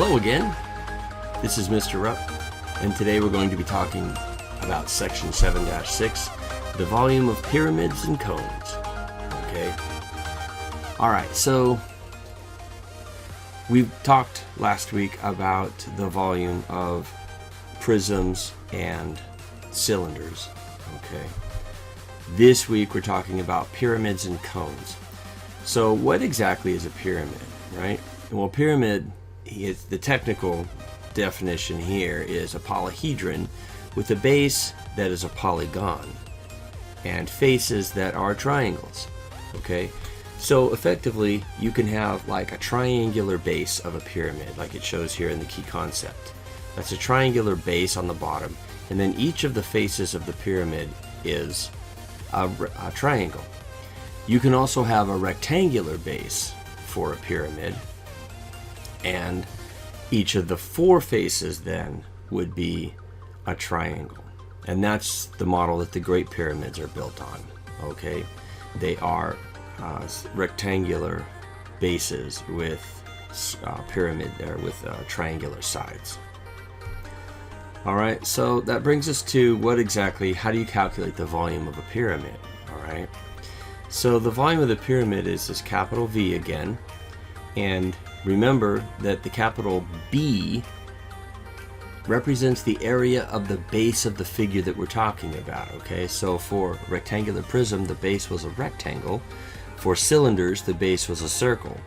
Hello again, this is Mr. Rupp, and today we're going to be talking about section 7-6, the volume of pyramids and cones. Okay, alright, so we talked last week about the volume of prisms and cylinders. Okay, this week we're talking about pyramids and cones. So what exactly is a pyramid, right? Well, pyramid, the technical definition here is a polyhedron with a base that is a polygon and faces that are triangles. Okay, so effectively you can have like a triangular base of a pyramid, like it shows here in the key concept. That's a triangular base on the bottom, and then each of the faces of the pyramid is a triangle. You can also have a rectangular base for a pyramid, and each of the four faces then would be a triangle. And that's the model that the Great Pyramids are built on. Okay, they are rectangular bases with triangular sides. All right, so that brings us to how do you calculate the volume of a pyramid? All right, so the volume of the pyramid is this capital V again, and remember that the capital B represents the area of the base of the figure that we're talking about. Okay, so for rectangular prism, the base was a rectangle. For cylinders, the base was a circle.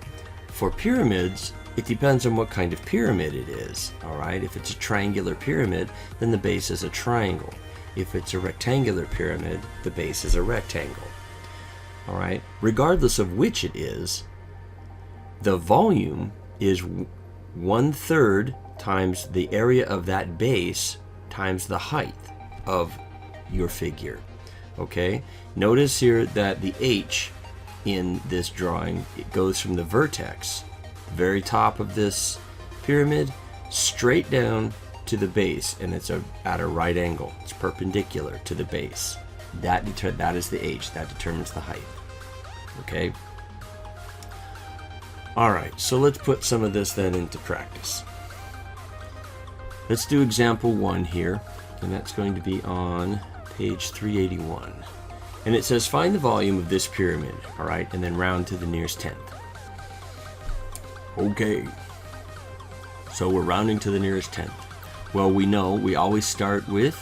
For pyramids, it depends on what kind of pyramid it is. All right, if it's a triangular pyramid, then the base is a triangle. If it's a rectangular pyramid, the base is a rectangle. All right, regardless of which it is, the volume is 1/3 times the area of that base times the height of your figure. Okay, notice here that the H in this drawing, it goes from the vertex, the very top of this pyramid, straight down to the base, and it's at a right angle. It's perpendicular to the base. That is the H. That determines the height. Okay. Alright, so let's put some of this then into practice. Let's do example 1 here, and that's going to be on page 381. And it says find the volume of this pyramid, alright, and then round to the nearest tenth. Okay, so we're rounding to the nearest tenth. Well, we know we always start with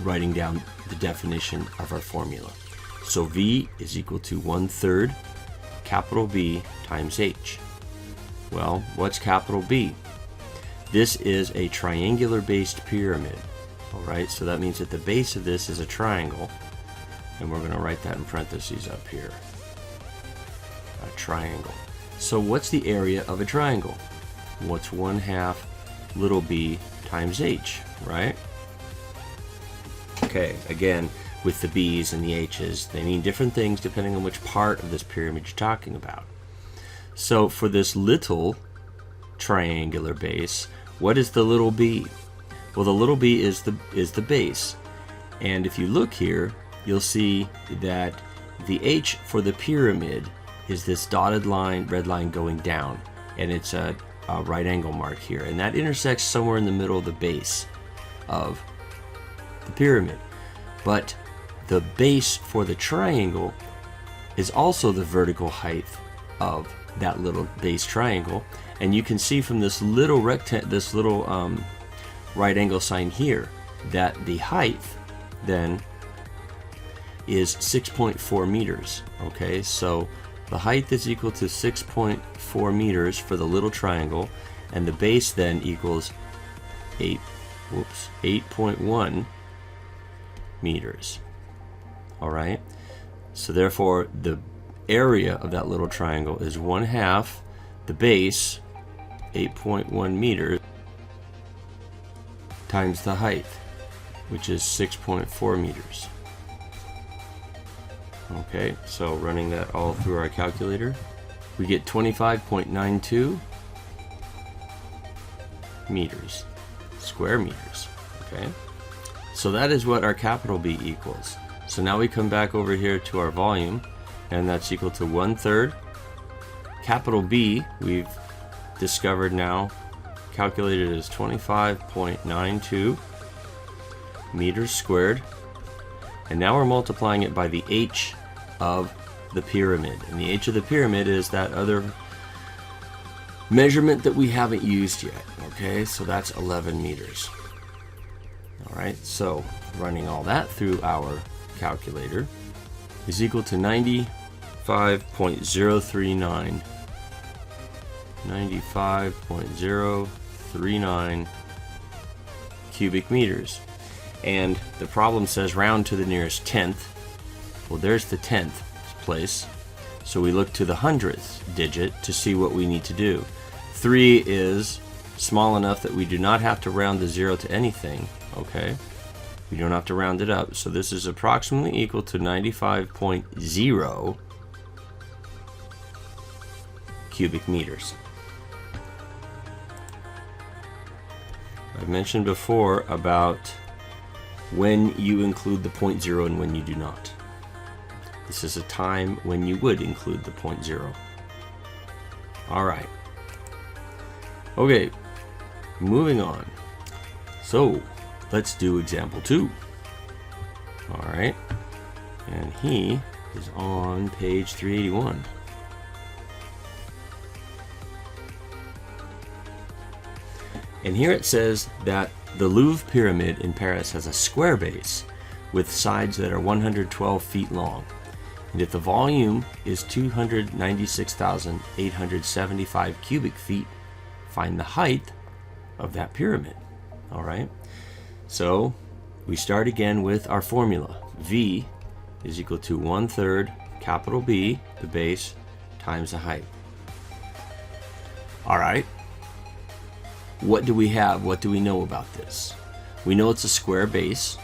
writing down the definition of our formula. So V is equal to 1/3 capital B times H. Well, what's capital B? This is a triangular based pyramid. Alright, so that means that the base of this is a triangle, and we're going to write that in parentheses up here. A triangle. So what's the area of a triangle? What's 1/2 little b times h, right? Okay, again, with the b's and the h's, they mean different things depending on which part of this pyramid you're talking about. So for this little triangular base, what is the little b? Well, the little b is the base. And if you look here, you'll see that the h for the pyramid is this dotted line, red line going down, and it's a right angle mark here, and that intersects somewhere in the middle of the base of the pyramid. But the base for the triangle is also the vertical height of that little base triangle, and you can see from this little right angle sign here that the height then is 6.4 meters. Okay, so the height is equal to 6.4 meters for the little triangle, and the base then equals 8.1 meters. All right, so therefore the area of that little triangle is 1/2 the base, 8.1 meters, times the height, which is 6.4 meters. Okay, so running that all through our calculator, we get 25.92 meters, square meters. Okay, so that is what our capital B equals. So now we come back over here to our volume, and that's equal to 1/3 capital B. We've discovered now calculated as 25.92 meters squared. And now we're multiplying it by the h of the pyramid. And the h of the pyramid is that other measurement that we haven't used yet. Okay, so that's 11 meters. Alright, so running all that through our calculator is equal to 95.039 cubic meters. And the problem says round to the nearest tenth. Well, there's the 10th place. So we look to the 100th digit to see what we need to do. 3 is small enough that we do not have to round the 0 to anything. Okay, we don't have to round it up. So this is approximately equal to 95.0 cubic meters. I've mentioned before about when you include the 0.0 and when you do not. This is a time when you would include the 0.0. Alright. Okay, moving on. So, let's do example 2. Alright. And he is on page 381. And here it says that the Louvre Pyramid in Paris has a square base with sides that are 112 feet long. And if the volume is 296,875 cubic feet, find the height of that pyramid. All right. So we start again with our formula. V is equal to 1/3 capital B, the base, times the height. All right. What do we have? What do we know about this? We know it's a square base.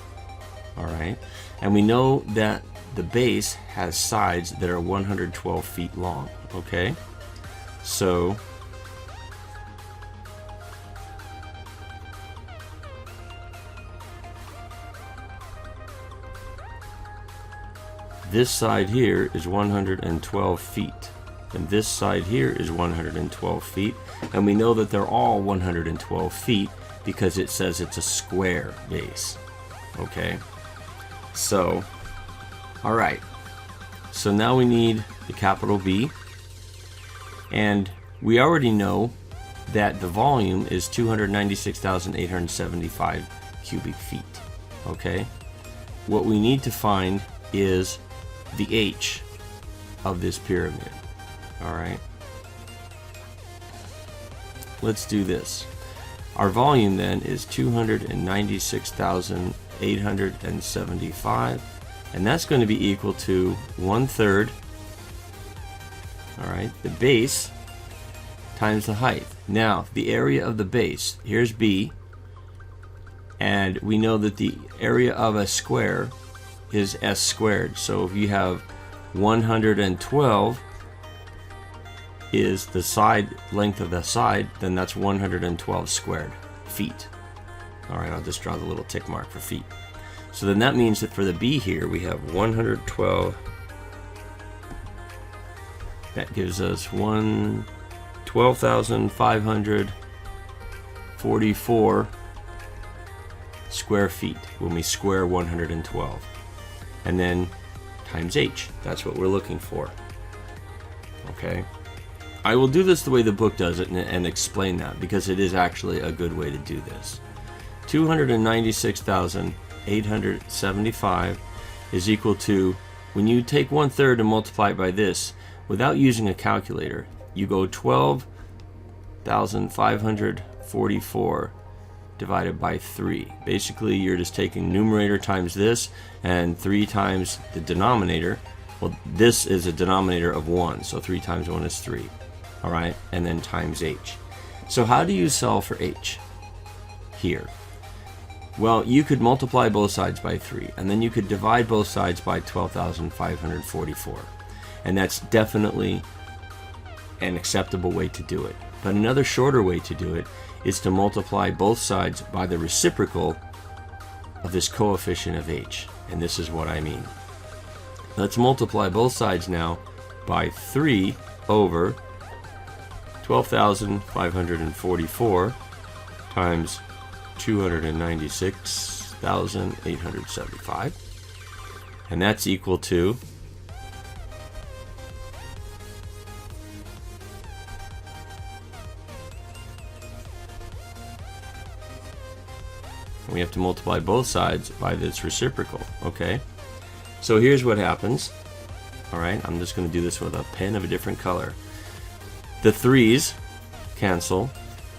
All right. And we know that the base has sides that are 112 feet long. Okay. So this side here is 112 feet. And this side here is 112 feet. And we know that they're all 112 feet because it says it's a square base. Okay. So, all right. So now we need the capital B. And we already know that the volume is 296,875 cubic feet. Okay. What we need to find is the H of this pyramid. All right. Let's do this. Our volume then is 296,875, and that's going to be equal to 1/3. All right, the base times the height. Now, the area of the base, here's B, and we know that the area of a square is S squared. So if you have 112 is the side length of the side, then that's 112 squared feet. All right, I'll just draw the little tick mark for feet. So then that means that for the B here, we have 112. That gives us 12,544 square feet when we square 112. And then times H, that's what we're looking for. Okay. I will do this the way the book does it and explain that, because it is actually a good way to do this. 296,875 is equal to, when you take 1/3 and multiply it by this, without using a calculator, you go 12,544 divided by 3. Basically, you're just taking numerator times this and 3 times the denominator. Well, this is a denominator of 1, so 3 times 1 is 3. All right, and then times H. So how do you solve for H here? Well, you could multiply both sides by 3, and then you could divide both sides by 12,544. And that's definitely an acceptable way to do it. But another shorter way to do it is to multiply both sides by the reciprocal of this coefficient of H. And this is what I mean. Let's multiply both sides now by 3 over 12,544 times 296,875. And that's equal to we have to multiply both sides by this reciprocal, okay? So here's what happens. All right, I'm just going to do this with a pen of a different color. The 3's cancel,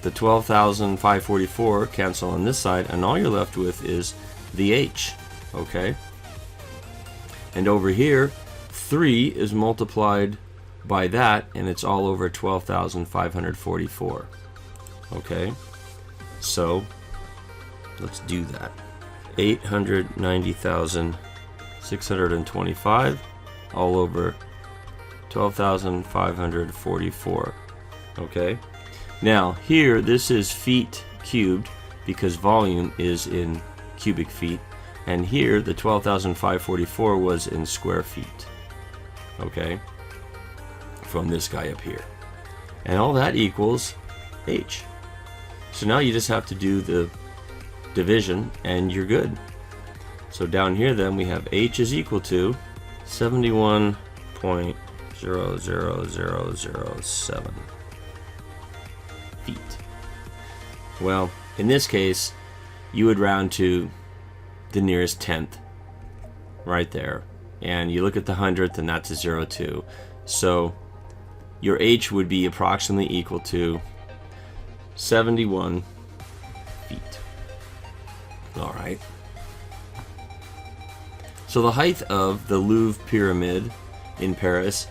the 12,544 cancel on this side, and all you're left with is the h, okay? And over here, 3 is multiplied by that, and it's all over 12,544, okay? So let's do that. 890,625 all over 12,544. Okay. Now here, this is feet cubed because volume is in cubic feet, and here the 12,544 was in square feet. Okay. From this guy up here, and all that equals h. So now you just have to do the division and you're good. So down here then we have h is equal to 71.00007 feet. Well, in this case you would round to the nearest tenth right there, and you look at the hundredth and that's a 0.2. So your h would be approximately equal to 71 feet. All right. So the height of the Louvre Pyramid in Paris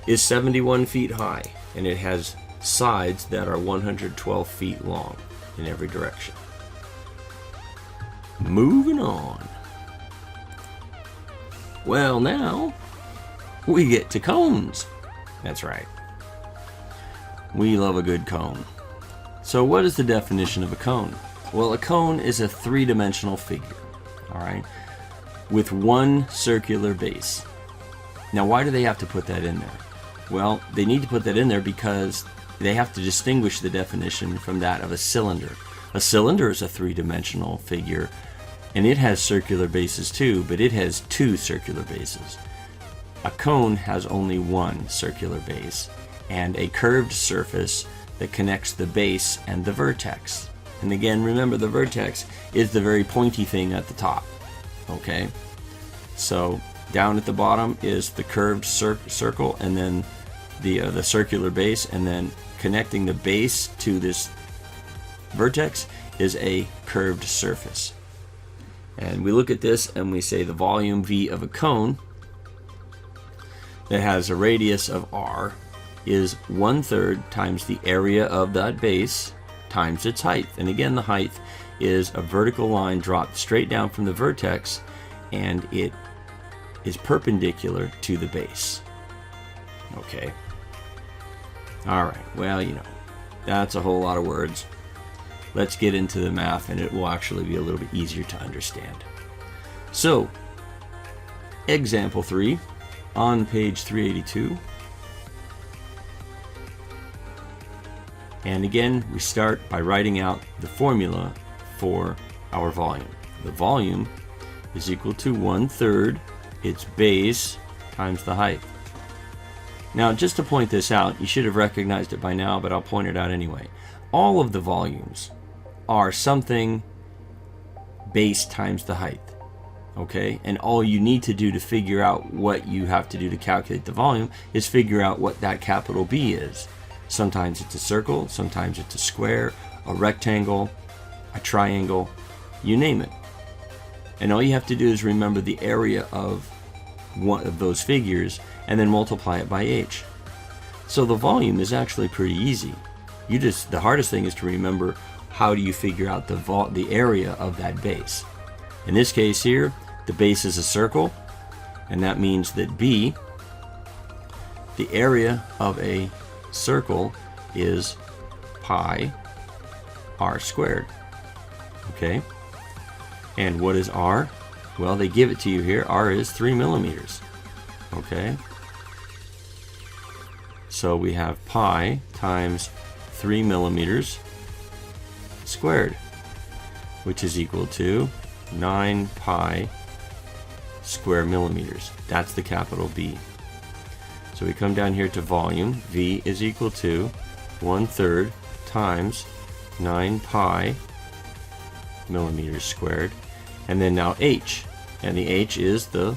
is 71 feet high, and it has sides that are 112 feet long in every direction. Moving on. Well, now we get to cones. That's right. We love a good cone. So what is the definition of a cone? Well, a cone is a three-dimensional figure, all right, with one circular base. Now, why do they have to put that in there? Well, they need to put that in there because they have to distinguish the definition from that of a cylinder. A cylinder is a three-dimensional figure, and it has circular bases too, but it has two circular bases. A cone has only one circular base and a curved surface that connects the base and the vertex. And again, remember, the vertex is the very pointy thing at the top. Okay, so down at the bottom is the curved circle, and then the circular base, and then connecting the base to this vertex is a curved surface. And we look at this and we say the volume V of a cone that has a radius of r is 1/3 times the area of that base times its height. And again, the height is a vertical line dropped straight down from the vertex, and it is perpendicular to the base. Okay. All right. Well, you know, that's a whole lot of words. Let's get into the math, and it will actually be a little bit easier to understand. So, example 3 on page 382. And again, we start by writing out the formula for our volume. The volume is equal to 1/3 its base times the height. Now, just to point this out, you should have recognized it by now, but I'll point it out anyway. All of the volumes are something base times the height. Okay? And all you need to do to figure out what you have to do to calculate the volume is figure out what that capital B is. Sometimes it's a circle, sometimes it's a square, a rectangle, a triangle, you name it. And all you have to do is remember the area of one of those figures and then multiply it by h. So the volume is actually pretty easy. The hardest thing is to remember how do you figure out the area of that base. In this case here, the base is a circle, and that means that B, the area of a circle, is pi r squared. Okay, and what is r? Well, they give it to you here. R is 3 millimeters. Okay, so we have pi times 3 millimeters squared, which is equal to 9 pi square millimeters. That's the capital B. So we come down here to volume. V is equal to 1/3 times 9 pi millimeters squared. And then now H. And the H is the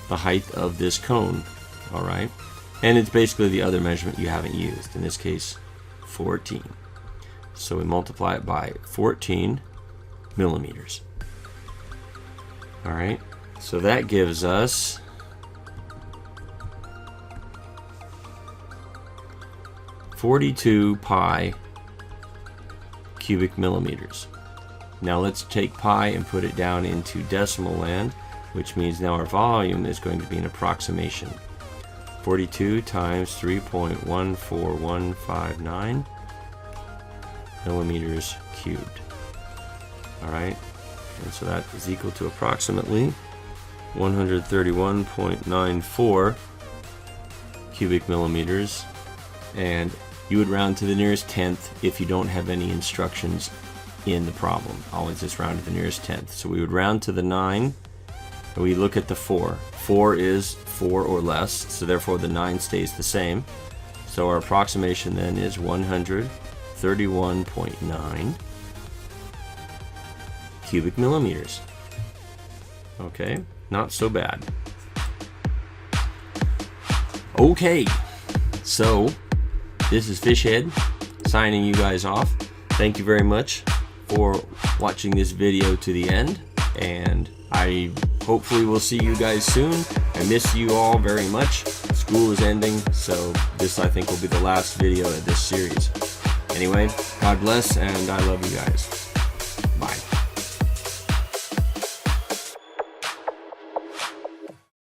height of this cone. Alright? And it's basically the other measurement you haven't used. In this case, 14. So we multiply it by 14 millimeters. Alright? So that gives us 42 pi cubic millimeters. Now let's take pi and put it down into decimal land, which means now our volume is going to be an approximation. 42 times 3.14159 millimeters cubed. Alright, and so that is equal to approximately 131.94 cubic millimeters, and you would round to the nearest tenth if you don't have any instructions in the problem. Always just round to the nearest tenth. So we would round to the 9, and we look at the 4. 4 is 4 or less, so therefore the 9 stays the same. So our approximation then is 131.9 cubic millimeters. Okay, not so bad. Okay, so this is Fishhead signing you guys off. Thank you very much for watching this video to the end, and I hopefully will see you guys soon. I miss you all very much. School is ending, so this I think will be the last video of this series. Anyway, God bless, and I love you guys. Bye.